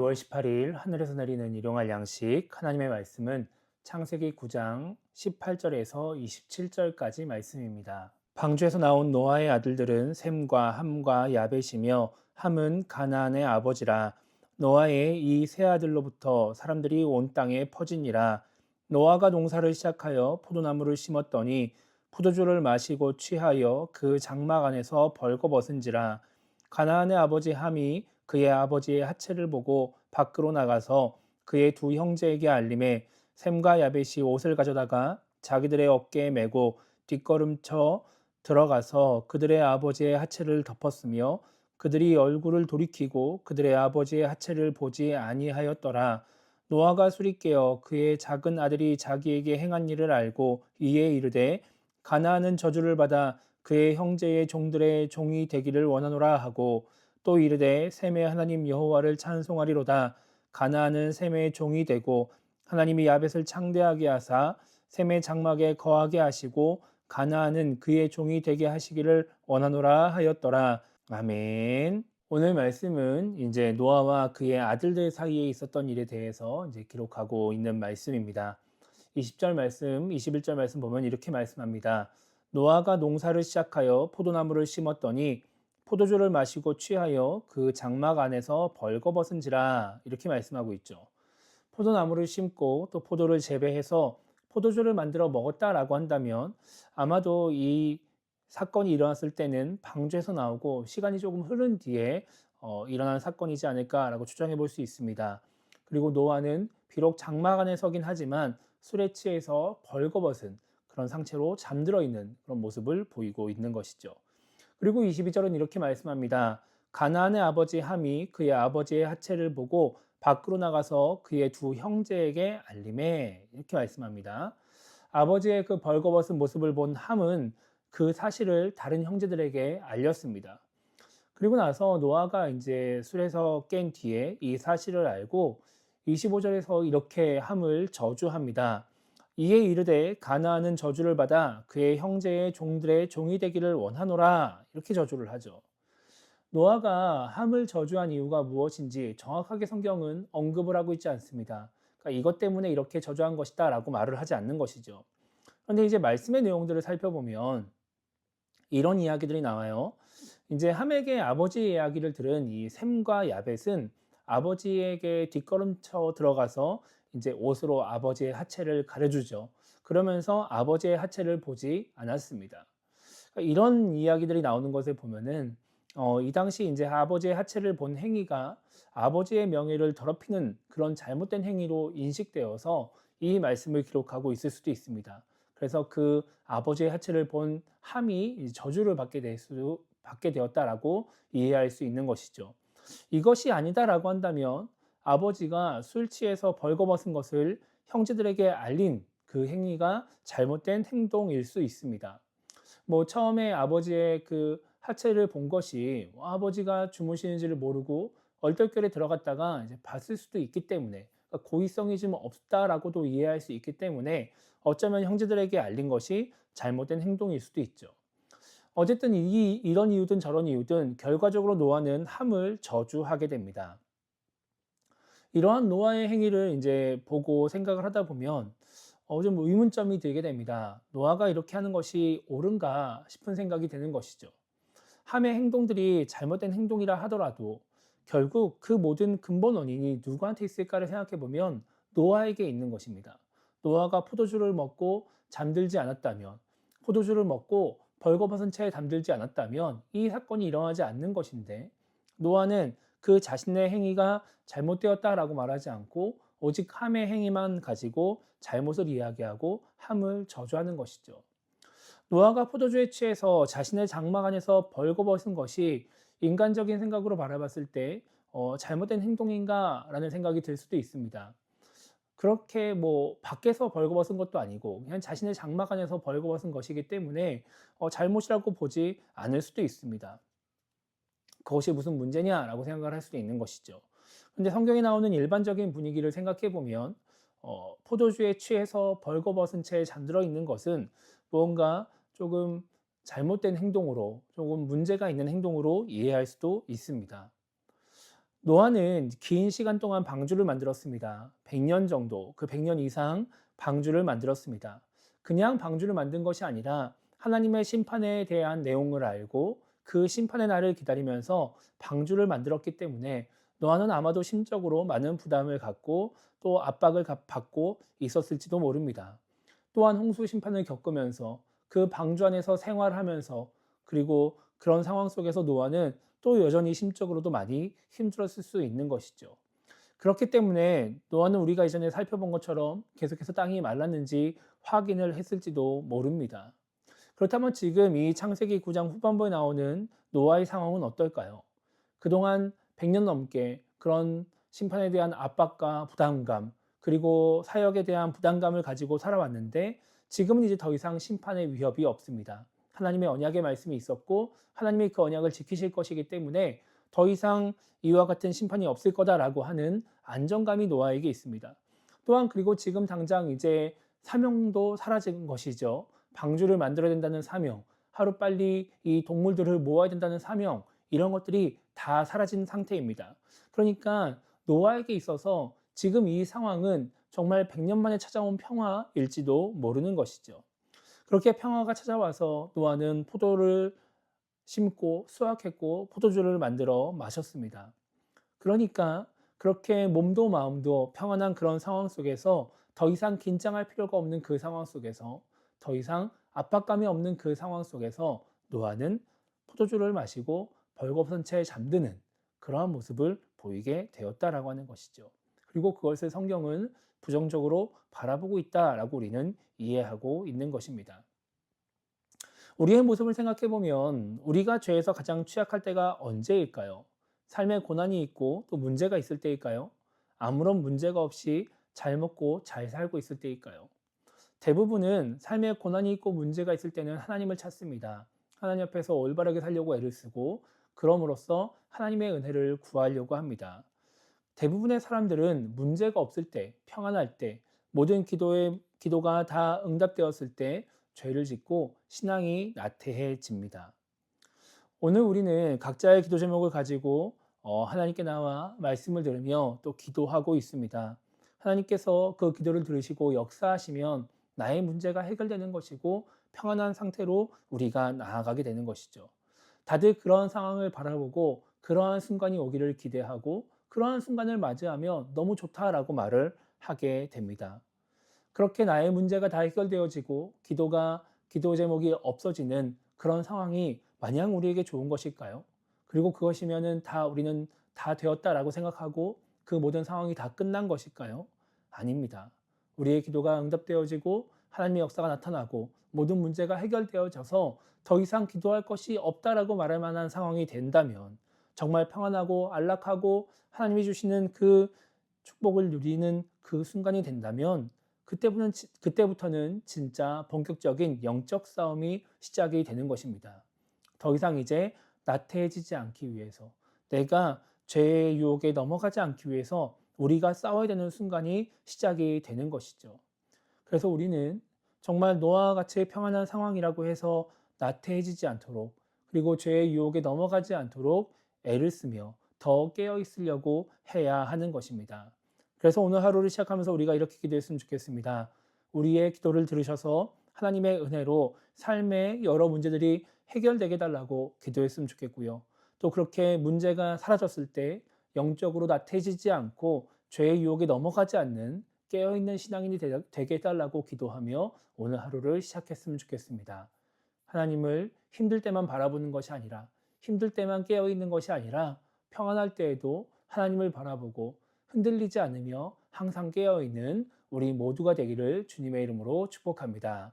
5월 18일 하늘에서 내리는 일용할 양식 하나님의 말씀은 창세기 9장 18절에서 27절까지 말씀입니다. 방주에서 나온 노아의 아들들은 셈과 함과 야벳이며 함은 가나안의 아버지라. 노아의 이 세 아들로부터 사람들이 온 땅에 퍼지니라. 노아가 농사를 시작하여 포도나무를 심었더니 포도주를 마시고 취하여 그 장막 안에서 벌거벗은지라. 가나안의 아버지 함이 그의 아버지의 하체를 보고 밖으로 나가서 그의 두 형제에게 알림해 셈과 야벳이 옷을 가져다가 자기들의 어깨에 메고 뒷걸음쳐 들어가서 그들의 아버지의 하체를 덮었으며 그들이 얼굴을 돌이키고 그들의 아버지의 하체를 보지 아니하였더라. 노아가 술이 깨어 그의 작은 아들이 자기에게 행한 일을 알고 이에 이르되 가나안은 저주를 받아 그의 형제의 종들의 종이 되기를 원하노라 하고 또 이르되 셈의 하나님 여호와를 찬송하리로다. 가나안은 셈의 종이 되고 하나님이 야벳을 창대하게 하사 셈의 장막에 거하게 하시고 가나안은 그의 종이 되게 하시기를 원하노라 하였더라. 아멘. 오늘 말씀은 이제 노아와 그의 아들들 사이에 있었던 일에 대해서 이제 기록하고 있는 말씀입니다. 20절 말씀, 21절 말씀 보면 이렇게 말씀합니다. 노아가 농사를 시작하여 포도나무를 심었더니 포도주를 마시고 취하여 그 장막 안에서 벌거벗은지라. 이렇게 말씀하고 있죠. 포도나무를 심고 또 포도를 재배해서 포도주를 만들어 먹었다라고 한다면 아마도 이 사건이 일어났을 때는 방주에서 나오고 시간이 조금 흐른 뒤에 일어난 사건이지 않을까라고 추정해 볼 수 있습니다. 그리고 노아는 비록 장막 안에 서긴 하지만 술에 취해서 벌거벗은 그런 상태로 잠들어 있는 그런 모습을 보이고 있는 것이죠. 그리고 22절은 이렇게 말씀합니다. 가나안의 아버지 함이 그의 아버지의 하체를 보고 밖으로 나가서 그의 두 형제에게 알림해. 이렇게 말씀합니다. 아버지의 그 벌거벗은 모습을 본 함은 그 사실을 다른 형제들에게 알렸습니다. 그리고 나서 노아가 이제 술에서 깬 뒤에 이 사실을 알고 25절에서 이렇게 함을 저주합니다. 이에 이르되 가나안은 저주를 받아 그의 형제의 종들의 종이 되기를 원하노라. 이렇게 저주를 하죠. 노아가 함을 저주한 이유가 무엇인지 정확하게 성경은 언급을 하고 있지 않습니다. 그러니까 이것 때문에 이렇게 저주한 것이다 라고 말을 하지 않는 것이죠. 그런데 이제 말씀의 내용들을 살펴보면 이런 이야기들이 나와요. 이제 함에게 아버지의 이야기를 들은 이 셈과 야벳은 아버지에게 뒷걸음쳐 들어가서 이제 옷으로 아버지의 하체를 가려주죠. 그러면서 아버지의 하체를 보지 않았습니다. 그러니까 이런 이야기들이 나오는 것을 보면은 이 당시 이제 아버지의 하체를 본 행위가 아버지의 명예를 더럽히는 그런 잘못된 행위로 인식되어서 이 말씀을 기록하고 있을 수도 있습니다. 그래서 그 아버지의 하체를 본 함이 저주를 받게 되었다라고 이해할 수 있는 것이죠. 이것이 아니다라고 한다면 아버지가 술 취해서 벌거벗은 것을 형제들에게 알린 그 행위가 잘못된 행동일 수 있습니다. 뭐 처음에 아버지의 그 하체를 본 것이 아버지가 주무시는지를 모르고 얼떨결에 들어갔다가 이제 봤을 수도 있기 때문에 그러니까 고의성이 좀 없다라고도 이해할 수 있기 때문에 어쩌면 형제들에게 알린 것이 잘못된 행동일 수도 있죠. 어쨌든 이런 이유든 저런 이유든 결과적으로 노아는 함을 저주하게 됩니다. 이러한 노아의 행위를 이제 보고 생각을 하다 보면 좀 의문점이 들게 됩니다. 노아가 이렇게 하는 것이 옳은가 싶은 생각이 드는 것이죠. 함의 행동들이 잘못된 행동이라 하더라도 결국 그 모든 근본 원인이 누구한테 있을까를 생각해 보면 노아에게 있는 것입니다. 노아가 포도주를 먹고 잠들지 않았다면, 포도주를 먹고 벌거벗은 채 잠들지 않았다면 이 사건이 일어나지 않는 것인데 노아는 그 자신의 행위가 잘못되었다라고 말하지 않고 오직 함의 행위만 가지고 잘못을 이야기하고 함을 저주하는 것이죠. 노아가 포도주에 취해서 자신의 장막 안에서 벌거벗은 것이 인간적인 생각으로 바라봤을 때 잘못된 행동인가라는 생각이 들 수도 있습니다. 그렇게 뭐 밖에서 벌거벗은 것도 아니고 그냥 자신의 장막 안에서 벌거벗은 것이기 때문에 잘못이라고 보지 않을 수도 있습니다. 그것이 무슨 문제냐라고 생각을 할 수도 있는 것이죠. 근데 성경에 나오는 일반적인 분위기를 생각해 보면 포도주에 취해서 벌거벗은 채 잠들어 있는 것은 무언가 조금 잘못된 행동으로 조금 문제가 있는 행동으로 이해할 수도 있습니다. 노아는 긴 시간 동안 방주를 만들었습니다. 100년 정도, 그 100년 이상 방주를 만들었습니다. 그냥 방주를 만든 것이 아니라 하나님의 심판에 대한 내용을 알고 그 심판의 날을 기다리면서 방주를 만들었기 때문에 노아는 아마도 심적으로 많은 부담을 갖고 또 압박을 받고 있었을지도 모릅니다. 또한 홍수 심판을 겪으면서 그 방주 안에서 생활하면서 그리고 그런 상황 속에서 노아는 또 여전히 심적으로도 많이 힘들었을 수 있는 것이죠. 그렇기 때문에 노아는 우리가 이전에 살펴본 것처럼 계속해서 땅이 말랐는지 확인을 했을지도 모릅니다. 그렇다면 지금 이 창세기 9장 후반부에 나오는 노아의 상황은 어떨까요? 그동안 100년 넘게 그런 심판에 대한 압박과 부담감, 그리고 사역에 대한 부담감을 가지고 살아왔는데 지금은 이제 더 이상 심판의 위협이 없습니다. 하나님의 언약의 말씀이 있었고 하나님이 그 언약을 지키실 것이기 때문에 더 이상 이와 같은 심판이 없을 거다라고 하는 안정감이 노아에게 있습니다. 또한 그리고 지금 당장 이제 사명도 사라진 것이죠. 방주를 만들어야 된다는 사명, 하루빨리 이 동물들을 모아야 된다는 사명, 이런 것들이 다 사라진 상태입니다. 그러니까 노아에게 있어서 지금 이 상황은 정말 100년 만에 찾아온 평화일지도 모르는 것이죠. 그렇게 평화가 찾아와서 노아는 포도를 심고 수확했고 포도주를 만들어 마셨습니다. 그러니까 그렇게 몸도 마음도 평안한 그런 상황 속에서 더 이상 긴장할 필요가 없는 그 상황 속에서 더 이상 압박감이 없는 그 상황 속에서 노아는 포도주를 마시고 벌거벗은 채 잠드는 그러한 모습을 보이게 되었다라고 하는 것이죠. 그리고 그것을 성경은 부정적으로 바라보고 있다라고 우리는 이해하고 있는 것입니다. 우리의 모습을 생각해 보면 우리가 죄에서 가장 취약할 때가 언제일까요? 삶에 고난이 있고 또 문제가 있을 때일까요? 아무런 문제가 없이 잘 먹고 잘 살고 있을 때일까요? 대부분은 삶에 고난이 있고 문제가 있을 때는 하나님을 찾습니다. 하나님 앞에서 올바르게 살려고 애를 쓰고 그럼으로써 하나님의 은혜를 구하려고 합니다. 대부분의 사람들은 문제가 없을 때, 평안할 때, 모든 기도가 다 응답되었을 때 죄를 짓고 신앙이 나태해집니다. 오늘 우리는 각자의 기도 제목을 가지고 하나님께 나와 말씀을 들으며 또 기도하고 있습니다. 하나님께서 그 기도를 들으시고 역사하시면 나의 문제가 해결되는 것이고 평안한 상태로 우리가 나아가게 되는 것이죠. 다들 그런 상황을 바라보고 그러한 순간이 오기를 기대하고 그러한 순간을 맞이하면 너무 좋다라고 말을 하게 됩니다. 그렇게 나의 문제가 다 해결되어지고 기도 제목이 없어지는 그런 상황이 마냥 우리에게 좋은 것일까요? 그리고 그것이면은 우리는 다 되었다라고 생각하고 그 모든 상황이 다 끝난 것일까요? 아닙니다. 우리의 기도가 응답되어지고 하나님의 역사가 나타나고 모든 문제가 해결되어져서 더 이상 기도할 것이 없다라고 말할 만한 상황이 된다면 정말 평안하고 안락하고 하나님이 주시는 그 축복을 누리는 그 순간이 된다면 그때부터는 진짜 본격적인 영적 싸움이 시작이 되는 것입니다. 더 이상 이제 나태해지지 않기 위해서 내가 죄의 유혹에 넘어가지 않기 위해서 우리가 싸워야 되는 순간이 시작이 되는 것이죠. 그래서 우리는 정말 노아와 같이 평안한 상황이라고 해서 나태해지지 않도록 그리고 죄의 유혹에 넘어가지 않도록 애를 쓰며 더 깨어 있으려고 해야 하는 것입니다. 그래서 오늘 하루를 시작하면서 우리가 이렇게 기도했으면 좋겠습니다. 우리의 기도를 들으셔서 하나님의 은혜로 삶의 여러 문제들이 해결되게 달라고 기도했으면 좋겠고요. 또 그렇게 문제가 사라졌을 때 영적으로 나태해지지 않고 죄의 유혹에 넘어가지 않는 깨어있는 신앙인이 되게 해달라고 기도하며 오늘 하루를 시작했으면 좋겠습니다. 하나님을 힘들 때만 바라보는 것이 아니라 힘들 때만 깨어있는 것이 아니라 평안할 때에도 하나님을 바라보고 흔들리지 않으며 항상 깨어있는 우리 모두가 되기를 주님의 이름으로 축복합니다.